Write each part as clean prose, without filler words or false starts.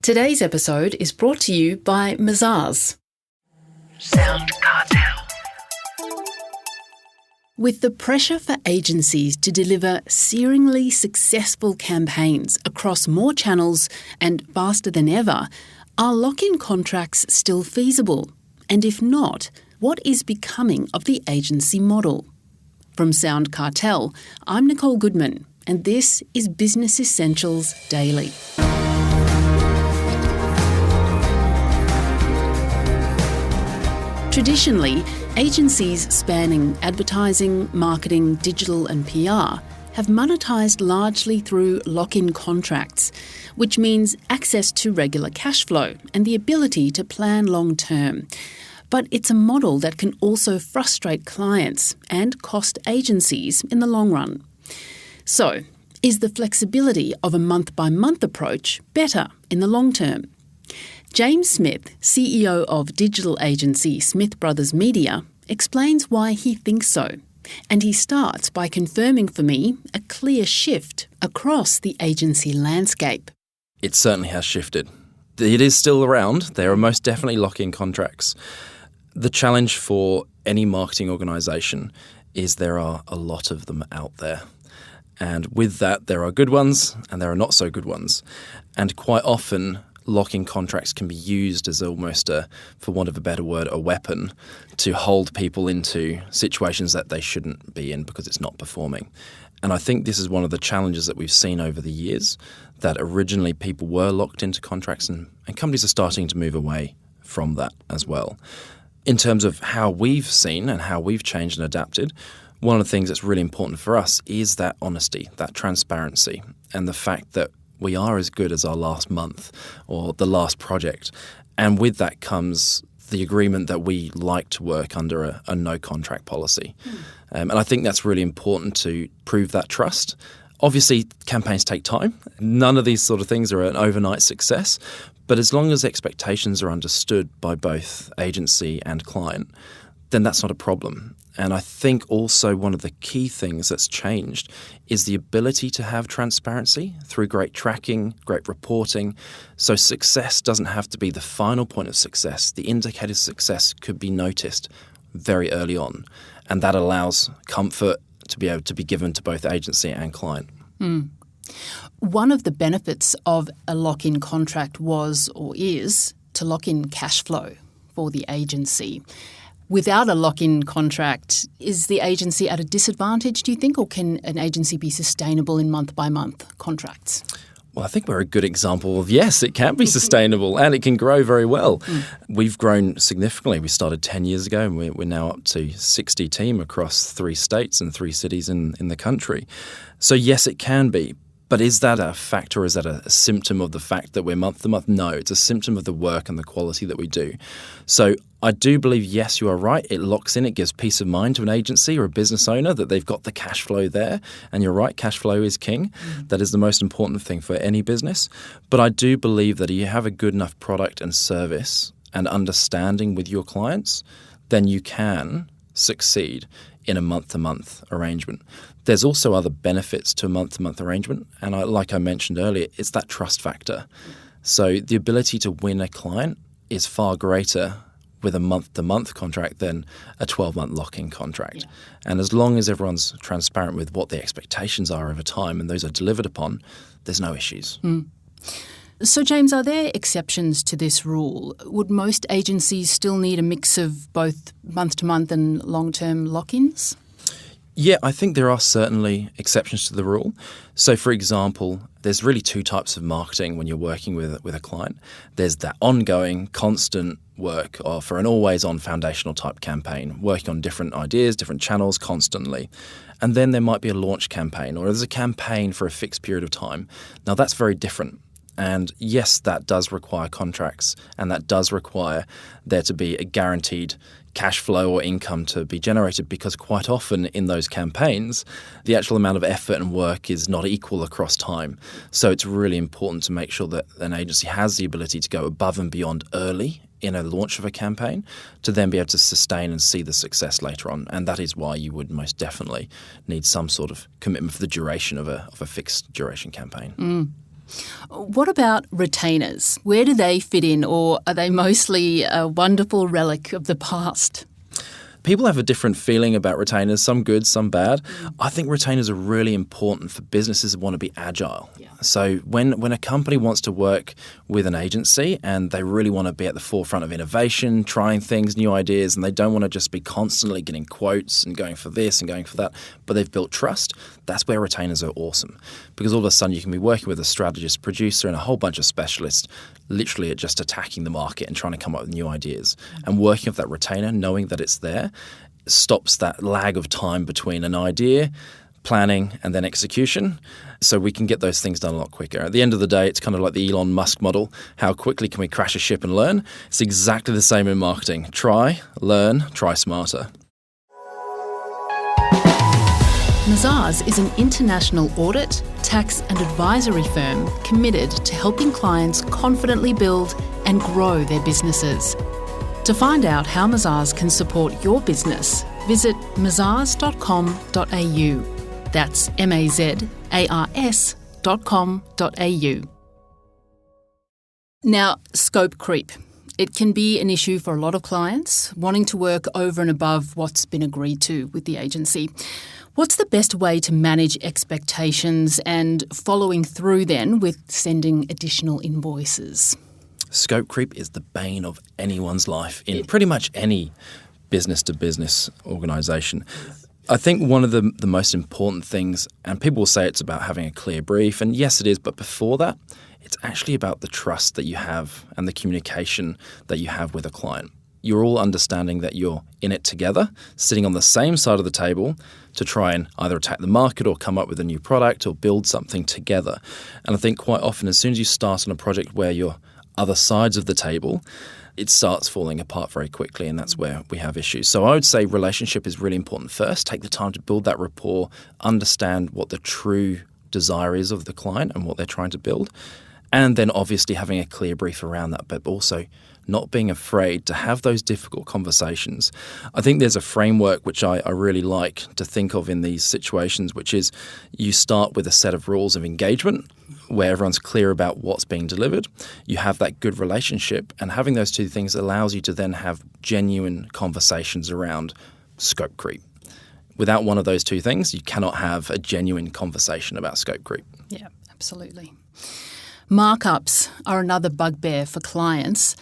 Today's episode is brought to you by Mazars. SoundCartel. With the pressure for agencies to deliver searingly successful campaigns across more channels and faster than ever, are lock-in contracts still feasible? And if not, what is becoming of the agency model? From SoundCartel, I'm Nicole Goodman, and this is Business Essentials Daily. Traditionally, agencies spanning advertising, marketing, digital and PR have monetised largely through lock-in contracts, which means access to regular cash flow and the ability to plan long-term. But it's a model that can also frustrate clients and cost agencies in the long run. So, is the flexibility of a month-by-month approach better in the long term? James Smith, CEO of digital agency Smith Brothers Media, explains why he thinks so. And he starts by confirming for me a clear shift across the agency landscape. It certainly has shifted. It is still around. There are most definitely lock-in contracts. The challenge for any marketing organisation is there are a lot of them out there. And with that, there are good ones and there are not so good ones. And quite often, lock-in contracts can be used as almost for want of a better word, a weapon to hold people into situations that they shouldn't be in because it's not performing. And I think this is one of the challenges that we've seen over the years, that originally people were locked into contracts and companies are starting to move away from that as well. In terms of how we've seen and how we've changed and adapted, one of the things that's really important for us is that honesty, that transparency, and the fact that we are as good as our last month or the last project. And with that comes the agreement that we like to work under a no-contract policy. And I think that's really important to prove that trust. Obviously, campaigns take time. None of these sort of things are an overnight success. But as long as expectations are understood by both agency and client, then that's not a problem. And I think also one of the key things that's changed is the ability to have transparency through great tracking, great reporting. So success doesn't have to be the final point of success. The indicator of success could be noticed very early on. And that allows comfort to be able to be given to both agency and client. One of the benefits of a lock-in contract was or is to lock in cash flow for the agency. Without a lock-in contract, is the agency at a disadvantage, do you think, or can an agency be sustainable in month-by-month contracts? Well, I think we're a good example of, yes, it can be sustainable and it can grow very well. We've grown significantly. We started 10 years ago and we're now up to 60 team across 3 states and 3 cities in the country. So yes, it can be. But is that a factor or is that a symptom of the fact that we're month to month? No, it's a symptom of the work and the quality that we do. So I do believe, yes, you are right. It locks in, it gives peace of mind to an agency or a business owner that they've got the cash flow there. And you're right, cash flow is king. That is the most important thing for any business. But I do believe that if you have a good enough product and service and understanding with your clients, then you can succeed in a month-to-month arrangement. There's also other benefits to a month-to-month arrangement, and like I mentioned earlier, it's that trust factor. So the ability to win a client is far greater with a month-to-month contract than a 12-month lock-in contract. Yeah. And as long as everyone's transparent with what the expectations are over time and those are delivered upon, there's no issues. So, James, are there exceptions to this rule? Would most agencies still need a mix of both month-to-month and long-term lock-ins? Yeah, I think there are certainly exceptions to the rule. So, for example, there's really 2 types of marketing when you're working with a client. There's that ongoing, constant work for an always-on foundational type campaign, working on different ideas, different channels constantly. And then there might be a launch campaign, or there's a campaign for a fixed period of time. Now, that's very different. And yes, that does require contracts and that does require there to be a guaranteed cash flow or income to be generated, because quite often in those campaigns, the actual amount of effort and work is not equal across time. So it's really important to make sure that an agency has the ability to go above and beyond early in a launch of a campaign to then be able to sustain and see the success later on. And that is why you would most definitely need some sort of commitment for the duration of a fixed duration campaign. What about retainers? Where do they fit in, or are they mostly a wonderful relic of the past? People have a different feeling about retainers, some good, some bad. I think retainers are really important for businesses that want to be agile. Yeah. So when a company wants to work with an agency and they really want to be at the forefront of innovation, trying things, new ideas, and they don't want to just be constantly getting quotes and going for this and going for that, but they've built trust, that's where retainers are awesome. Because all of a sudden you can be working with a strategist, producer, and a whole bunch of specialists literally at just attacking the market and trying to come up with new ideas. And working with that retainer, knowing that it's there, stops that lag of time between an idea, planning, and then execution. So we can get those things done a lot quicker. At the end of the day, it's kind of like the Elon Musk model. How quickly can we crash a ship and learn? It's exactly the same in marketing. Try, learn, try smarter. Mazars is an international audit, tax and advisory firm committed to helping clients confidently build and grow their businesses. To find out how Mazars can support your business, visit mazars.com.au. That's mazars.com.au. Now, scope creep. It can be an issue for a lot of clients, wanting to work over and above what's been agreed to with the agency. What's the best way to manage expectations and following through then with sending additional invoices? Scope creep is the bane of anyone's life in pretty much any business-to-business organisation. I think one of the most important things, and people will say it's about having a clear brief, and yes it is, but before that, it's actually about the trust that you have and the communication that you have with a client. You're all understanding that you're in it together, sitting on the same side of the table to try and either attack the market or come up with a new product or build something together. And I think quite often as soon as you start on a project where you're other sides of the table, it starts falling apart very quickly, and that's where we have issues. So I would say relationship is really important first. Take the time to build that rapport, understand what the true desire is of the client and what they're trying to build. And then obviously having a clear brief around that, but also not being afraid to have those difficult conversations. I think there's a framework which I really like to think of in these situations, which is you start with a set of rules of engagement where everyone's clear about what's being delivered. You have that good relationship, and having those two things allows you to then have genuine conversations around scope creep. Without one of those two things, you cannot have a genuine conversation about scope creep. Yeah, absolutely. Markups are another bugbear for clients.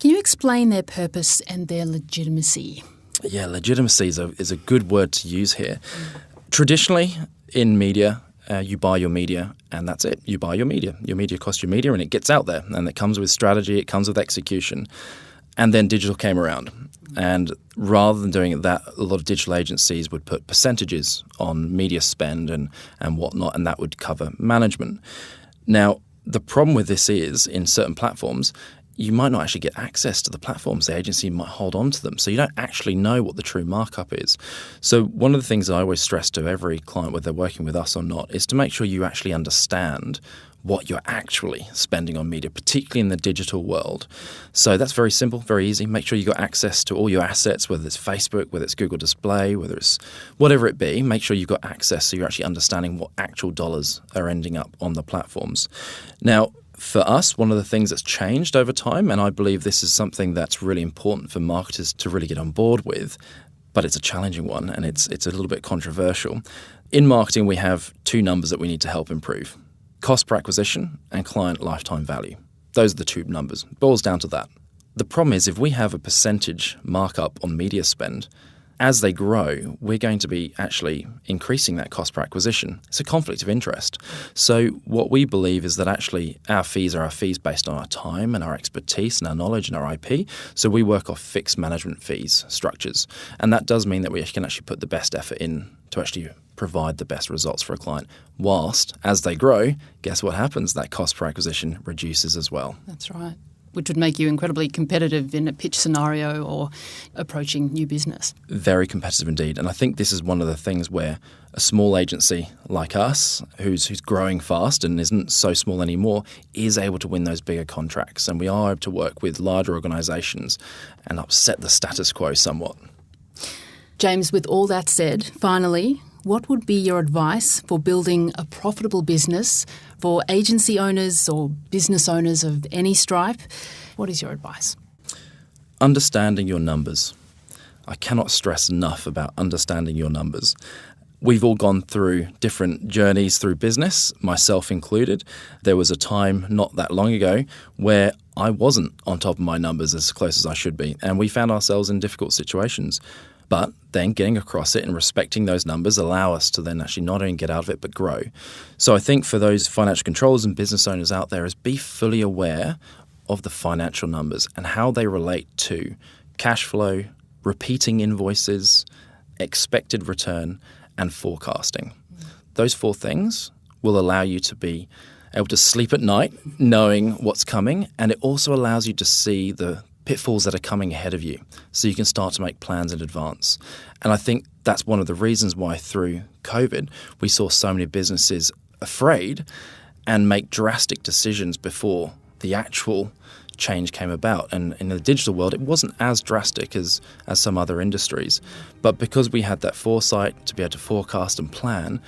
Can you explain their purpose and their legitimacy? Yeah, legitimacy is a good word to use here. Traditionally, in media, you buy your media and that's it. You buy your media. Your media costs your media and it gets out there. And it comes with strategy, it comes with execution. And then digital came around. And rather than doing that, a lot of digital agencies would put percentages on media spend and whatnot, and that would cover management. Now, the problem with this is, in certain platforms, you might not actually get access to the platforms. The agency might hold on to them. So you don't actually know what the true markup is. So one of the things I always stress to every client, whether they're working with us or not, is to make sure you actually understand what you're actually spending on media, particularly in the digital world. So that's very simple, very easy. Make sure you got access to all your assets, whether it's Facebook, whether it's Google Display, whether it's whatever it be. Make sure you've got access so you're actually understanding what actual dollars are ending up on the platforms. Now, for us, one of the things that's changed over time, and I believe this is something that's really important for marketers to really get on board with, but it's a challenging one and it's a little bit controversial. In marketing, we have two numbers that we need to help improve: cost per acquisition and client lifetime value. Those are the two numbers. Boils down to that. The problem is if we have a percentage markup on media spend, as they grow, we're going to be actually increasing that cost per acquisition. It's a conflict of interest. So what we believe is that actually our fees are our fees based on our time and our expertise and our knowledge and our IP. So we work off fixed management fees structures. And that does mean that we can actually put the best effort in to actually provide the best results for a client. Whilst, as they grow, guess what happens? That cost per acquisition reduces as well. That's right. Which would make you incredibly competitive in a pitch scenario or approaching new business. Very competitive indeed. And I think this is one of the things where a small agency like us, who's growing fast and isn't so small anymore, is able to win those bigger contracts. And we are able to work with larger organisations and upset the status quo somewhat. James, with all that said, finally, what would be your advice for building a profitable business for agency owners or business owners of any stripe? What is your advice? Understanding your numbers. I cannot stress enough about understanding your numbers. We've all gone through different journeys through business, myself included. There was a time not that long ago where I wasn't on top of my numbers as close as I should be, and we found ourselves in difficult situations. But then getting across it and respecting those numbers allow us to then actually not only get out of it but grow. So I think for those financial controllers and business owners out there is be fully aware of the financial numbers and how they relate to cash flow, repeating invoices, expected return, and forecasting. Those 4 things will allow you to be able to sleep at night knowing what's coming, and it also allows you to see the pitfalls that are coming ahead of you so you can start to make plans in advance. And I think that's one of the reasons why through COVID we saw so many businesses afraid and make drastic decisions before the actual change came about. And in the digital world, it wasn't as drastic as some other industries. But because we had that foresight to be able to forecast and plan,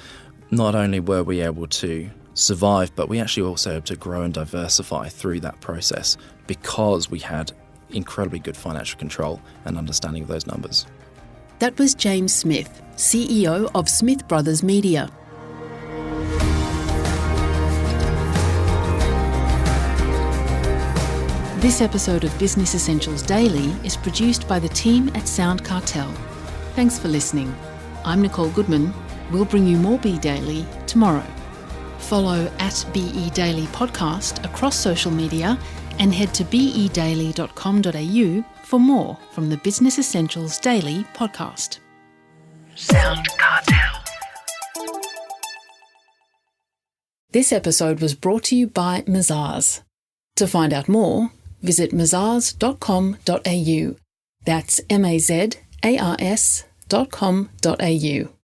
not only were we able to survive, but we actually also able to grow and diversify through that process because we had incredibly good financial control and understanding of those numbers. That was James Smith, CEO of Smith Brothers Media. This episode of Business Essentials Daily is produced by the team at SoundCartel. Thanks for listening. I'm Nicole Goodman. We'll bring you more Be Daily tomorrow. Follow @BE Daily Podcast across social media and head to bedaily.com.au for more from the Business Essentials Daily podcast. SoundCartel. This episode was brought to you by Mazars. To find out more, visit mazars.com.au. That's mazars.com.au.